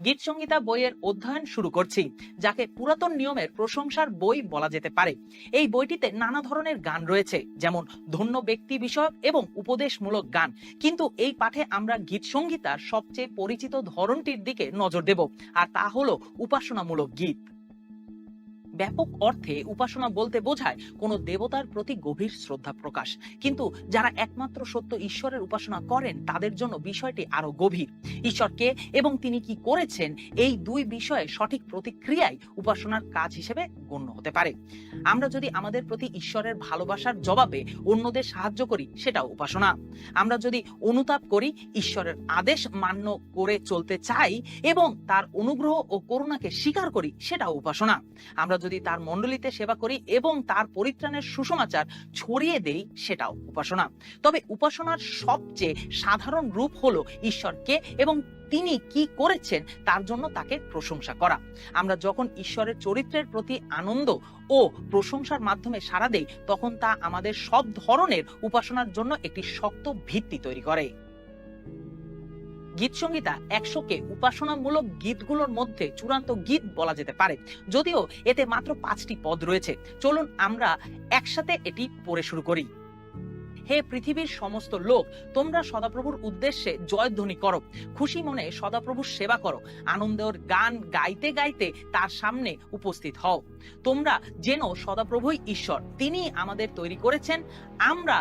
গীত সংহিতা বইয়ের অধ্যয়ন শুরু করছি, যাকে পুরাতন নিয়মের প্রশংসার বই বলা যেতে পারে। এই বইটিতে নানা ধরনের গান রয়েছে, যেমন ধন্য ব্যক্তি বিষয়ক এবং উপদেশমূলক গান। কিন্তু এই পাঠে আমরা গীত সংহিতার সবচেয়ে পরিচিত ধরনটির দিকে নজর দেব, আর তা হলো উপাসনামূলক গীত। ব্যাপক অর্থে উপাসনা বলতে বোঝায় কোনো দেবতার প্রতি গভীর শ্রদ্ধা প্রকাশ। কিন্তু যারা একমাত্র সত্য ঈশ্বরের উপাসনা করেন, তাদের জন্য বিষয়টি আরো গভীর। ঈশ্বরকে এবং তিনি কি করেছেন, এই দুই বিষয়ে সঠিক প্রতিক্রিয়াই উপাসনার কাজ হিসেবে গণ্য হতে পারে। আমরা যদি আমাদের প্রতি ঈশ্বরের ভালোবাসার জবাবে অন্যদের সাহায্য করি, সেটাও উপাসনা। আমরা যদি অনুতাপ করি, ঈশ্বরের আদেশ মান্য করে চলতে চাই এবং তার অনুগ্রহ ও করুণাকে স্বীকার করি, সেটাও উপাসনা। আমরা যদি তার মণ্ডলীতে সেবা করি এবং তার পরিত্রাণের সুসমাচার ছড়িয়ে দেই, সেটাও উপাসনা। তবে উপাসনার সবচেয়ে সাধারণ রূপ হলো ঈশ্বরকে এবং তিনি কি করেছেন তার জন্য তাকে প্রশংসা করা। আমরা যখন ঈশ্বরের চরিত্রের প্রতি আনন্দ ও প্রশংসার মাধ্যমে সাড়া দেই, তখন তা আমাদের সব ধরনের উপাসনার জন্য একটি শক্ত ভিত্তি তৈরি করে। গীত সংহিতা 100কে উপাসনামূলক গীতগুলোর মধ্যে চূড়ান্ত গীত বলা যেতে পারে, যদিও এতে মাত্র 5টি পদ রয়েছে। চলুন আমরা একসাথে এটি পড়ে শুরু করি। হে পৃথিবীর সমস্ত লোক, তোমরা সদাপ্রভুর উদ্দেশ্যে জয়ধ্বনি করো, খুশি মনে সদাপ্রভুর সেবা করো, আনন্দের গান গাইতে গাইতে তার সামনে উপস্থিত হও। তোমরা যেন সদাপ্রভুই ঈশ্বর, তিনি আমাদের তৈরি করেছেন, আমরা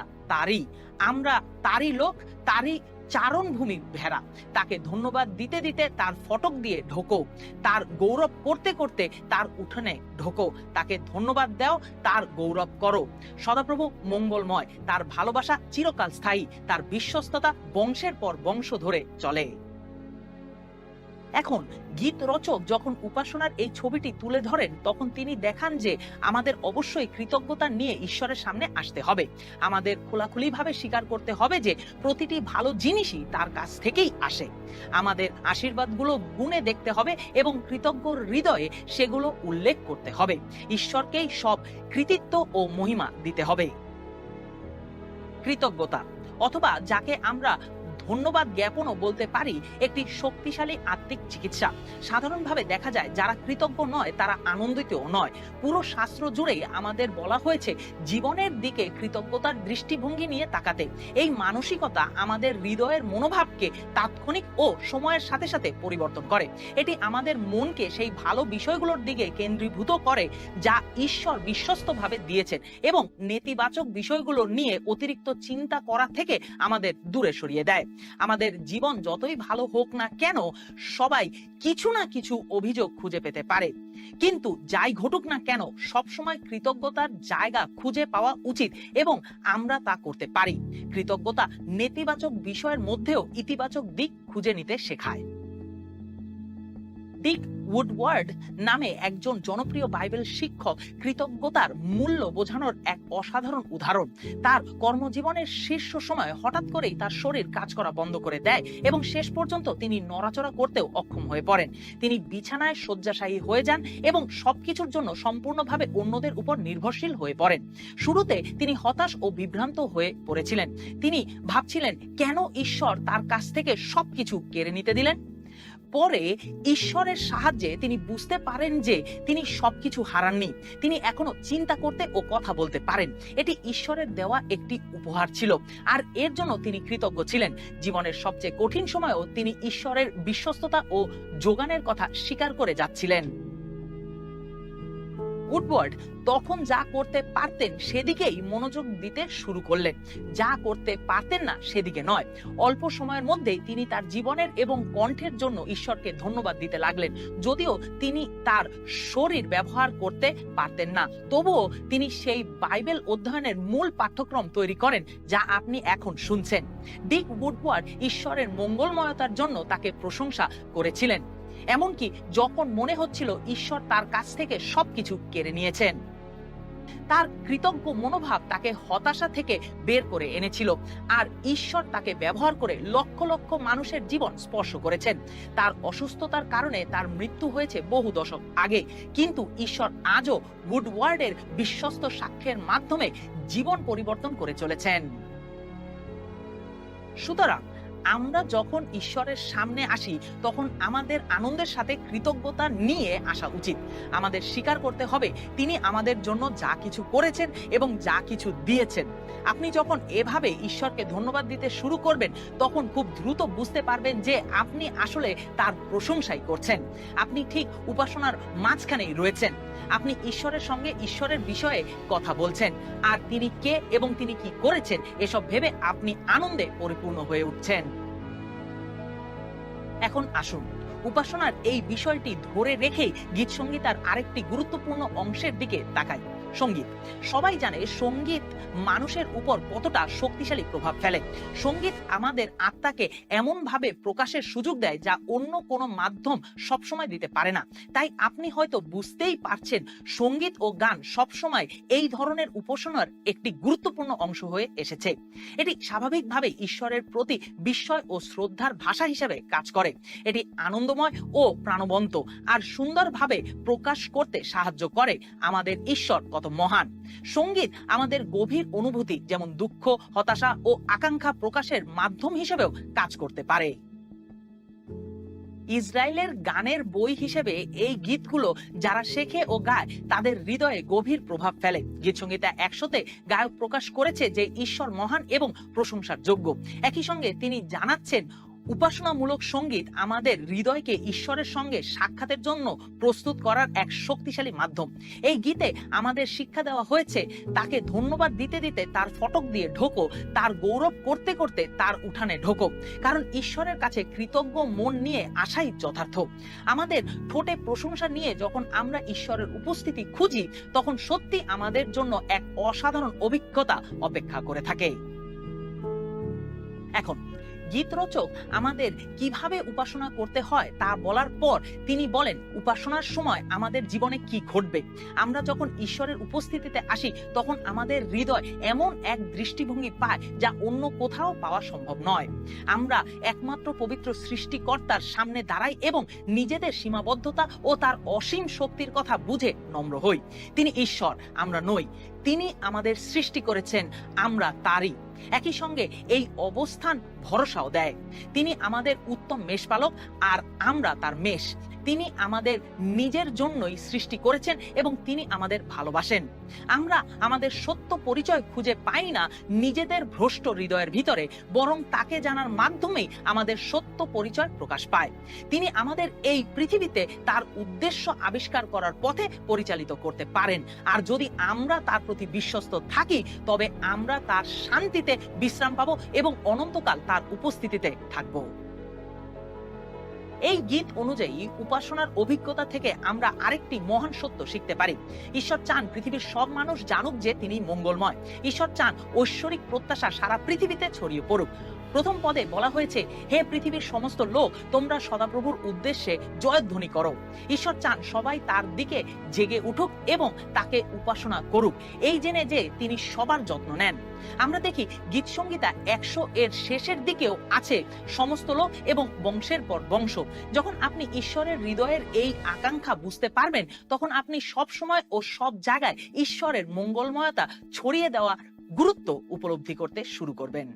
তারই লোক, তারই চারণভূমি ভেড়া। তাকে ধন্যবাদ দিতে দিতে তার ফটক দিয়ে ঢোকো, তার গৌরব করতে করতে তার উঠোনে ঢোকো। তাকে ধন্যবাদ দাও, তার গৌরব করো। সদাপ্রভু মঙ্গলময়, তার ভালোবাসা চিরকাল স্থায়ী, তার বিশ্বস্ততা বংশের পর বংশ ধরে চলে। এখন গীত রচক যখন উপাসনার এই ছবিটি তুলে ধরেন, তখন তিনি দেখান যে আমাদের অবশ্যই কৃতজ্ঞতা নিয়ে ঈশ্বরের সামনে আসতে হবে। আমাদের খোলাখুলিভাবে স্বীকার করতে হবে যে প্রতিটি ভালো জিনিসই তার কাছ থেকেই আসে। আমাদের আশীর্বাদগুলো গুণে দেখতে হবে এবং কৃতজ্ঞ হৃদয়ে সেগুলো উল্লেখ করতে হবে। ঈশ্বরকেই সব কৃতিত্ব ও মহিমা দিতে হবে। কৃতজ্ঞতা, অথবা যাকে আমরা ধন্যবাদ জ্ঞাপনও বলতে পারি, একটি শক্তিশালী আত্মিক চিকিৎসা। সাধারণভাবে দেখা যায় যারা কৃতজ্ঞ নয় তারা আনন্দিতও নয়। পুরো শাস্ত্র জুড়েই আমাদের বলা হয়েছে জীবনের দিকে কৃতজ্ঞতার দৃষ্টিভঙ্গি নিয়ে তাকাতে। এই মানসিকতা আমাদের হৃদয়ের মনোভাবকে তাৎক্ষণিক ও সময়ের সাথে সাথে পরিবর্তন করে। এটি আমাদের মনকে সেই ভালো বিষয়গুলোর দিকে কেন্দ্রীভূত করে যা ঈশ্বর বিশ্বস্তভাবে দিয়েছেন, এবং নেতিবাচক বিষয়গুলো নিয়ে অতিরিক্ত চিন্তা করা থেকে আমাদের দূরে সরিয়ে দেয়। আমাদের জীবন যতই ভালো হোক না কেন, সবাই কিছু না কিছু অভিযোগ খুঁজে পেতে পারে। কিন্তু যাই ঘটুক না কেন, সবসময় কৃতজ্ঞতার জায়গা খুঁজে পাওয়া উচিত এবং আমরা তা করতে পারি। কৃতজ্ঞতা নেতিবাচক বিষয়ের মধ্যেও ইতিবাচক দিক খুঁজে নিতে শেখায়। ডিক উডওয়ার্ড নামে একজন জনপ্রিয় বাইবেল শিক্ষক কৃতজ্ঞতার মূল্য বোঝানোর এক অসাধারণ উদাহরণ। তার কর্মজীবনের শীর্ষ সময় হঠাৎ করেই তার শরীর কাজ করা বন্ধ করে দেয় এবং শেষ পর্যন্ত তিনি নড়াচড়া করতেও অক্ষম হয়ে পড়েন। তিনি বিছানায় শয্যাশায়ী হয়ে যান এবং সবকিছুর জন্য সম্পূর্ণভাবে অন্যদের উপর নির্ভরশীল হয়ে পড়েন। শুরুতে তিনি হতাশ ও বিভ্রান্ত হয়ে পড়েছিলেন। তিনি ভাবছিলেন কেন ঈশ্বর তার কাছ থেকে সবকিছু কেড়ে নিতে দিলেন। পরে ঈশ্বরের সাহায্যে তিনি বুঝতে পারেন যে তিনি সবকিছু হারাননি। তিনি এখনো চিন্তা করতে ও কথা বলতে পারেন। এটি ঈশ্বরের দেওয়া একটি উপহার ছিল, আর এর জন্য তিনি কৃতজ্ঞ ছিলেন। জীবনের সবচেয়ে কঠিন সময়েও তিনি ঈশ্বরের বিশ্বস্ততা ও যোগানের কথা স্বীকার করে যাচ্ছিলেন। উডওয়ার্ড তখন যা করতে পারতেন সেদিকেই মনোযোগ দিতে শুরু করলেন, যা করতে পারতেন না সেদিকে নয়। অল্প সময়ের মধ্যেই তিনি তার জীবনের এবং কণ্ঠের জন্য ঈশ্বরকে ধন্যবাদ দিতে লাগলেন। যদিও তিনি তার শরীর ব্যবহার করতে পারতেন না, তবুও তিনি সেই বাইবেল অধ্যয়নের মূল পাঠ্যক্রম তৈরি করেন যা আপনি এখন শুনছেন। ডিক উডওয়ার্ড ঈশ্বরের মঙ্গলময়তার জন্য তাকে প্রশংসা করেছিলেন, এমনকি যখন মনে হচ্ছিল ঈশ্বর তার কাছ থেকে সবকিছু কেড়ে নিয়েছেন। তার কৃতজ্ঞ মনোভাব তাকে হতাশা থেকে বের করে এনেছিল, আর ঈশ্বর তাকে ব্যবহার করে লক্ষ লক্ষ মানুষের জীবন স্পর্শ করেছেন। তার অসুস্থতার কারণে তার মৃত্যু হয়েছে বহু দশক আগে, কিন্তু ঈশ্বর আজও উডওয়ার্ডের বিশ্বস্ত সাক্ষ্যের মাধ্যমে জীবন পরিবর্তন করে চলেছেন। সুতরাং আমরা যখন ঈশ্বরের সামনে আসি তখন আমাদের আনন্দের সাথে কৃতজ্ঞতা নিয়ে আসা উচিত। আমাদের স্বীকার করতে হবে তিনি আমাদের জন্য যা কিছু করেছেন এবং যা কিছু দিয়েছেন। আপনি যখন এভাবে ঈশ্বরকে ধন্যবাদ দিতে শুরু করবেন তখন খুব দ্রুত বুঝতে পারবেন যে আপনি আসলে তার প্রশংসাই করছেন। আপনি ঠিক উপাসনার মাঝখানেই রয়েছেন। আপনি ঈশ্বরের সঙ্গে ঈশ্বরের বিষয়ে কথা বলছেন, আর তিনি কে এবং তিনি কি করেছেন এসব ভেবে আপনি আনন্দে পরিপূর্ণ হয়ে উঠছেন। এখন আসুন উপাসনার এই বিষয়টি ধরে রেখেই গীত সঙ্গীতার আরেকটি গুরুত্বপূর্ণ অংশের দিকে তাকাই। সঙ্গীত। সবাই জানে সঙ্গীত মানুষের উপর কতটা শক্তিশালী প্রভাব ফেলে। সঙ্গীত আমাদের আত্মাকে এমন ভাবে প্রকাশের সুযোগ দেয় যা অন্য কোনো মাধ্যম সবসময় দিতে পারে না। তাই আপনি হয়তো বুঝতেই পারছেন সঙ্গীত ও গান সবসময় এই ধরনের উপাসনার একটি গুরুত্বপূর্ণ অংশ হয়ে এসেছে। এটি স্বাভাবিকভাবে ঈশ্বরের প্রতি বিস্ময় ও শ্রদ্ধার ভাষা হিসেবে কাজ করে। এটি আনন্দময় ও প্রাণবন্ত আর সুন্দরভাবে প্রকাশ করতে সাহায্য করে আমাদের ঈশ্বর কত মহান। সঙ্গীত আমাদের গভীর অনুভূতি যেমন দুঃখ, হতাশা ও আকাঙ্ক্ষা প্রকাশের মাধ্যম হিসেবেও কাজ করতে পারে। ইসরায়েলের গানের বই হিসেবে এই গীতগুলো যারা শেখে ও গায় তাদের হৃদয়ে গভীর প্রভাব ফেলে। গীত সংগীতা 100-তে গায়ক প্রকাশ করেছে যে ঈশ্বর মহান এবং প্রশংসার যোগ্য। একই সঙ্গে তিনি জানাচ্ছেন উপাসনামূলক সঙ্গীত আমাদের হৃদয়কে ঈশ্বরের সঙ্গে সাক্ষাতের জন্য প্রস্তুত করার এক শক্তিশালী মাধ্যম। এই গীতে আমাদের শিক্ষা দেওয়া হয়েছে তাকে ধন্যবাদ দিতে দিতে তার ফটক দিয়ে ঢোকো, তার গৌরব করতে করতে তার উঠানে ঢোকো, কারণ ঈশ্বরের কাছে কৃতজ্ঞ মন নিয়ে আসাই যথার্থ। আমাদের ঠোঁটে প্রশংসা নিয়ে যখন আমরা ঈশ্বরের উপস্থিতি খুঁজি তখন সত্যি আমাদের জন্য এক অসাধারণ অভিজ্ঞতা অপেক্ষা করে থাকে। এখন গীত রচক আমাদের কিভাবে উপাসনা করতে হয় তা বলার পর তিনি বলেন উপাসনার সময় আমাদের জীবনে কি ঘটবে। আমরা যখন ঈশ্বরের উপস্থিতিতে আসি তখন আমাদের হৃদয় এমন এক দৃষ্টিভঙ্গি পায় যা অন্য কোথাও পাওয়া সম্ভব নয়। আমরা একমাত্র পবিত্র সৃষ্টিকর্তার সামনে দাঁড়াই এবং নিজেদের সীমাবদ্ধতা ও তার অসীম শক্তির কথা বুঝে নম্র হই। তিনি ঈশ্বর, আমরা নই। তিনি আমাদের সৃষ্টি করেছেন, আমরা তারই। একই সঙ্গে এই অবস্থান ভরসাও দেয়। তিনি আমাদের উত্তম মেষপালক আর আমরা তার মেষ। তিনি আমাদের নিজের জন্যই সৃষ্টি করেছেন এবং তিনি আমাদের ভালোবাসেন। আমরা আমাদের সত্য পরিচয় খুঁজে পাই না নিজেদের ভ্রষ্ট হৃদয়ের ভিতরে, বরং তাকে জানার মাধ্যমেই আমাদের সত্য পরিচয় প্রকাশ পায়। তিনি আমাদের এই পৃথিবীতে তার উদ্দেশ্য আবিষ্কার করার পথে পরিচালিত করতে পারেন, আর যদি আমরা তার প্রতি বিশ্বস্ত থাকি তবে আমরা তার শান্তিতে বিশ্রাম পাবো এবং অনন্তকাল তার উপস্থিতিতে থাকবো। এই গীত অনুযায়ী উপাসনার অভিজ্ঞতা থেকে আমরা আরেকটি মহান সত্য শিখতে পারি। ঈশ্বর চান পৃথিবীর সব মানুষ জানুক যে তিনি মঙ্গলময়। ঈশ্বর চান ঐশ্বরিক প্রত্যাশা সারা পৃথিবীতে ছড়িয়ে পড়ুক। প্রথম পদে বলা হয়েছে, হে পৃথিবীর সমস্ত লোক, তোমরা সদাপ্রভুর উদ্দেশ্যে জয়ধ্বনি করো। ঈশ্বর চান সবাই তার দিকে জেগে উঠুক এবং তাকে উপাসনা করুক, এই জেনে যে তিনি সবার যত্ন নেন। আমরা দেখি গীত সংগীতা 100 এর শেষের দিকেও আছে সমস্ত লোক এবং বংশের পর বংশ। যখন আপনি ঈশ্বরের হৃদয়ের এই আকাঙ্ক্ষা বুঝতে পারবেন তখন আপনি সব সময় ও সব জায়গায় ঈশ্বরের মঙ্গলময়তা ছড়িয়ে দেওয়া গুরুত্ব উপলব্ধি করতে শুরু করবেন।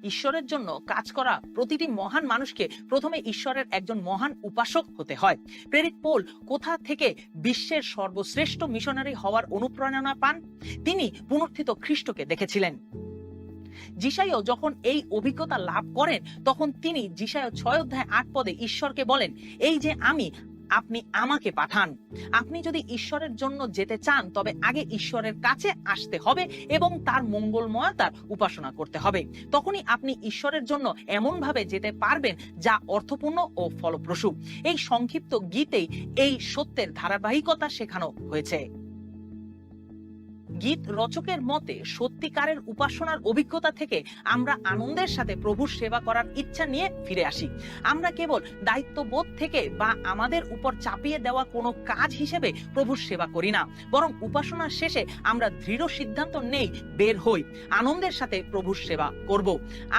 ঈশ্বরের জন্য কাজ করা প্রতিটি মহান মানুষকে প্রথমে ঈশ্বরের একজন মহান উপাসক হতে হয়। প্রেরিত পৌল কোথা থেকে বিশ্বের সর্বশ্রেষ্ঠ মিশনারি হওয়ার অনুপ্রেরণা পান? তিনি পুনরুত্থিত খ্রিস্টকে দেখেছিলেন। যিশাইও যখন এই অভিজ্ঞতা লাভ করেন তখন তিনি যিশায় 6:8 ঈশ্বরকে বলেন, এই যে আমি, আপনি আমাকে পাঠান। আপনি যদি ঈশ্বরের জন্য যেতে চান তবে আগে ঈশ্বরের কাছে আসতে হবে এবং তার মঙ্গলময়তার উপাসনা করতে হবে। তখনই আপনি ঈশ্বরের জন্য এমন ভাবে যেতে পারবেন যা অর্থপূর্ণ ও ফলপ্রসূ। এই সংক্ষিপ্ত গীতেই এই সত্যের ধারাবাহিকতা শেখানো হয়েছে। গীত রচকের মতে সত্যিকারের উপাসনার অভিজ্ঞতা থেকে আমরা আনন্দের সাথে প্রভুর সেবা করার ইচ্ছা নিয়ে ফিরে আসি। আমরা কেবল দায়িত্ববোধ থেকে বা আমাদের উপর চাপিয়ে দেওয়া কোনো কাজ হিসেবে প্রভুর সেবা করি না, বরং উপাসনার শেষে আমরা দৃঢ় সিদ্ধান্ত নেই বের হই, আনন্দের সাথে প্রভুর সেবা করব।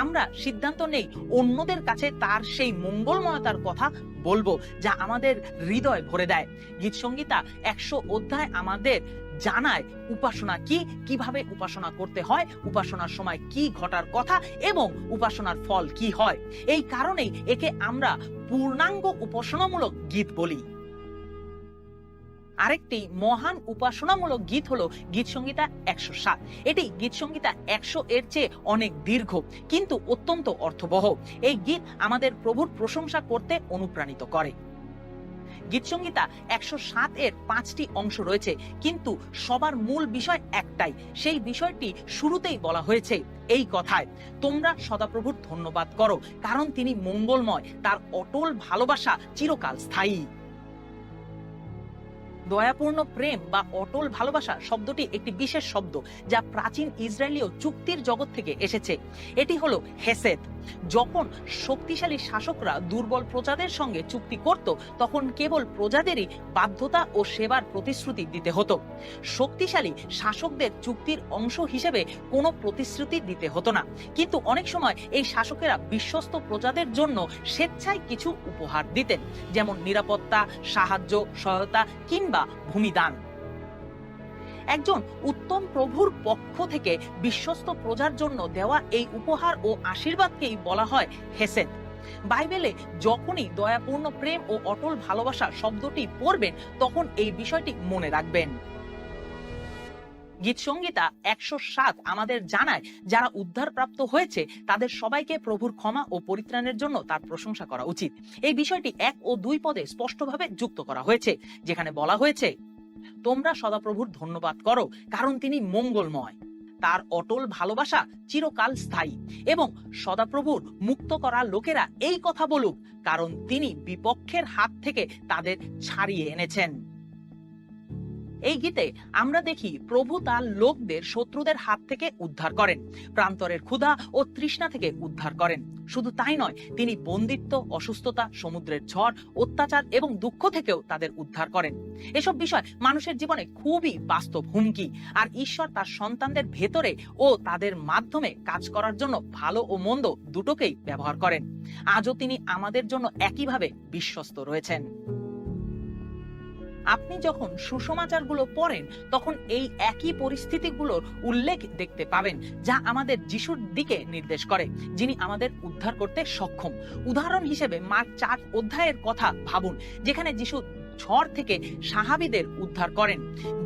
আমরা সিদ্ধান্ত নেই অন্যদের কাছে তার সেই মঙ্গলময়তার কথা বলবো যা আমাদের হৃদয় ভরে দেয়। গীত সংগীতা 100 অধ্যায় আমাদের জানায় উপাসনা কি, কিভাবে উপাসনা করতে হয়, উপাসনার সময় কি ঘটার কথা এবং উপাসনার ফল কি হয়। এই কারণেই একে আমরা পূর্ণাঙ্গ উপাসনামূলক গীত বলি। আরেকটি মহান উপাসনামূলক গীত হলো গীত সংহিতা 107। এটি গীত সংহিতা 100 এর চেয়ে অনেক দীর্ঘ কিন্তু অত্যন্ত অর্থবহ। এই গীত আমাদের প্রভুর প্রশংসা করতে অনুপ্রাণিত করে। গীত সংহিতা 107 এর 5টি অংশ রয়েছে, কিন্তু সবার মূল বিষয় একটাই। সেই বিষয়টি শুরুতেই বলা হয়েছে এই কথায়, তোমরা সদাপ্রভুর ধন্যবাদ করো কারণ তিনি মঙ্গলময়, তার অটল ভালোবাসা চিরকাল স্থায়ী। দয়াপূর্ণ প্রেম বা অটল ভালোবাসা শব্দটি একটি বিশেষ শব্দ যা প্রাচীন ইসরায়েলীয় চুক্তির জগৎ থেকে এসেছে। এটি হলো হেসেদ। যখন শক্তিশালী শাসকরা দুর্বল প্রজাদের সঙ্গে চুক্তি করত তখন কেবল প্রজাদেরই বাধ্যতা ও সেবার প্রতিশ্রুতি দিতে হতো। শক্তিশালী শাসকদের চুক্তির অংশ হিসেবে কোনো প্রতিশ্রুতি দিতে হতো না, কিন্তু অনেক সময় এই শাসকেরা বিশ্বস্ত প্রজাদের জন্য স্বেচ্ছায় কিছু উপহার দিতেন, যেমন নিরাপত্তা, সাহায্য, সহায়তা কিংবা ভূমিদান। একজন উত্তম প্রভুর পক্ষ থেকে বিশ্বস্ত প্রজার জন্য দেওয়া এই উপহার ও আশীর্বাদকেই বলা হয় হেসেদ। বাইবেলে যখনই দয়াপূর্ণ প্রেম ও অটল ভালোবাসা শব্দটি পড়বেন তখন এই বিষয়টি মনে রাখবেন। গীত সংহিতা 107 আমাদের জানায় যারা উদ্ধারপ্রাপ্ত হয়েছে তাদের সবাইকে প্রভুর ক্ষমা ও পরিত্রাণের জন্য তার প্রশংসা করা উচিত। এই বিষয়টি 1 ও 2 পদে স্পষ্টভাবে যুক্ত করা হয়েছে, যেখানে বলা হয়েছে, তোমরা সদাপ্রভুর ধন্যবাদ করো কারণ তিনি মঙ্গলময়, তার অটল ভালোবাসা চিরকাল স্থায়ী। এবং সদাপ্রভুর মুক্ত করা লোকেরা এই কথা বলুক কারণ তিনি বিপক্ষের হাত থেকে তাদের ছাড়িয়ে এনেছেন। এই গীতে আমরা দেখি প্রভু তার লোকদের শত্রুদের হাত থেকে উদ্ধার করেন, প্রান্তরের ক্ষুধা ও তৃষ্ণা থেকে উদ্ধার করেন। শুধু তাই নয়, তিনি বন্দিত্ব, অসুস্থতা, সমুদ্রের ঝড়, অত্যাচার এবং দুঃখ থেকেও তাদের উদ্ধার করেন। এসব বিষয় মানুষের জীবনে খুবই বাস্তব হুমকি, আর ঈশ্বর তার সন্তানদের ভেতরে ও তাদের মাধ্যমে কাজ করার জন্য ভালো ও মন্দ দুটোকেই ব্যবহার করেন। আজও তিনি আমাদের জন্য একইভাবে বিশ্বস্ত রয়েছেন। আপনি যখন সুসমাচারগুলো পড়েন তখন এই একই পরিস্থিতিগুলোর উল্লেখ দেখতে পাবেন যা আমাদের যিশুর দিকে নির্দেশ করে, যিনি আমাদের উদ্ধার করতে সক্ষম। উদাহরণ হিসেবে মার্ক 4 অধ্যায়ের কথা ভাবুন, যেখানে যিশু ঝড় থেকে সাহাবীদের উদ্ধার করেন।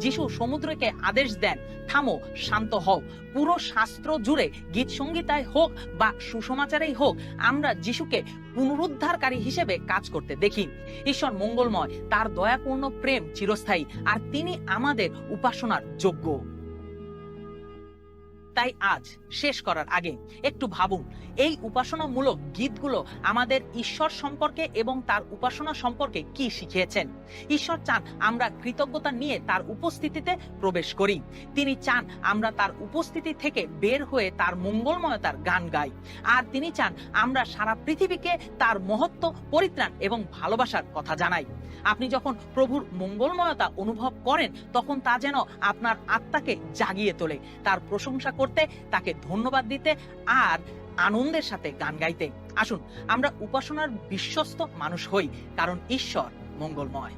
যিশু সমুদ্রকে আদেশ দেন, থামো, শান্ত হও। পুরো শাস্ত্র জুড়ে গীত সংহিতায় হোক বা সুসমাচারেই হোক আমরা যিশুকে পুনরুদ্ধারকারী হিসেবে কাজ করতে দেখি। ঈশ্বর মঙ্গলময়, তার দয়াপূর্ণ প্রেম চিরস্থায়ী, আর তিনি আমাদের উপাসনার যোগ্য। তাই আজ শেষ করার আগে একটু ভাবুন, এই উপাসনামূলক গীতগুলো আমাদের ঈশ্বর সম্পর্কে এবং তার উপাসনা সম্পর্কে কি শিখিয়েছেন। ঈশ্বর চান আমরা কৃতজ্ঞতা নিয়ে তার উপস্থিতিতে প্রবেশ করি। তিনি চান আমরা তার উপস্থিতি থেকে বের হয়ে তার মঙ্গলময়তার গান গাই, আর তিনি চান আমরা সারা পৃথিবীকে তার মহত্ব, পরিত্রাণ এবং ভালোবাসার কথা জানাই। আপনি যখন প্রভুর মঙ্গলময়তা অনুভব করেন তখন তা যেন আপনার আত্মাকে জাগিয়ে তোলে তার প্রশংসা করতে, তাকে ধন্যবাদ দিতে আর আনন্দের সাথে গান গাইতে। আসুন আমরা উপাসনার বিশ্বস্ত মানুষ হই, কারণ ঈশ্বর মঙ্গলময়।